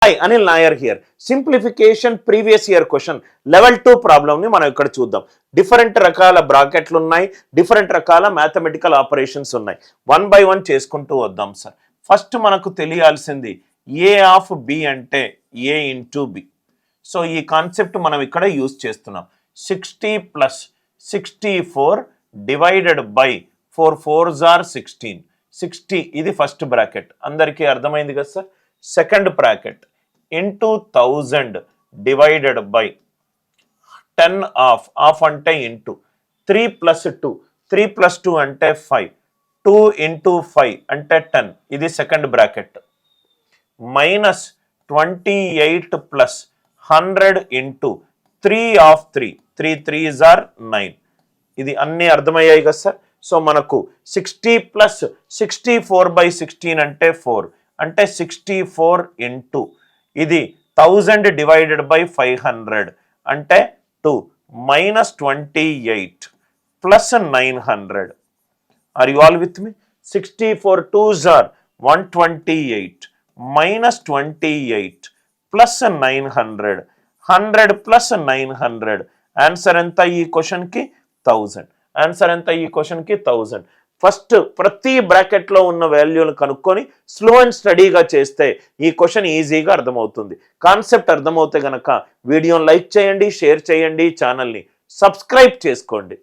Hi, Anil Nair here. Simplification previous year question level 2 problem ni మనం ఇక్కడ చూద్దాం. Different రకాల బ్రాకెట్లు ఉన్నాయి, డిఫరెంట్ రకాల మ్యాథమెటికల్ ఆపరేషన్స్ ఉన్నాయి. వన్ బై వన్ చేసుకుంటూ వద్దాం సార్. ఫస్ట్ మనకు తెలియాల్సింది a ఆఫ్ b అంటే a ఇంటూ b. సో ఈ కాన్సెప్ట్ మనం ఇక్కడ యూజ్ చేస్తున్నాం. 60 plus 64 divided by 4 4s are 16. 60 ఇది ఫస్ట్ బ్రాకెట్, అందరికీ అర్థమైంది కదా sir. Second bracket into 1000 divided by 10 of అంటే into 3 plus 2 3 plus 2 అంటే 5 2 into 5 అంటే 10 ఇది second bracket minus 28 plus 100 into 3 of 3 3 3s are 9 ఇది అన్నీ అర్థమయ్యాయి కదా సార్. సో మనకు 60 ప్లస్ 64 by 16 అంటే 4 అంటే 64 into ఇది 1000 డివైడెడ్ బై 500 అంటే 2 minus 28 plus 900. Are you all with me? 64 2s are 128 minus 28 plus 900 100 plus 900 answer ఎంత ఈ క్వశ్చన్కి? 1000. ఆన్సర్ ఎంత ఈ క్వశ్చన్కి? 1000. ఫస్ట్ ప్రతి బ్రాకెట్లో ఉన్న వాల్యూలు కనుక్కొని స్లో అండ్ స్టడీగా చేస్తే ఈ క్వశ్చన్ ఈజీగా అర్థమవుతుంది. కాన్సెప్ట్ అర్థమవుతే గనక వీడియోని లైక్ చేయండి, షేర్ చేయండి, ఛానల్ని సబ్స్క్రైబ్ చేసుకోండి.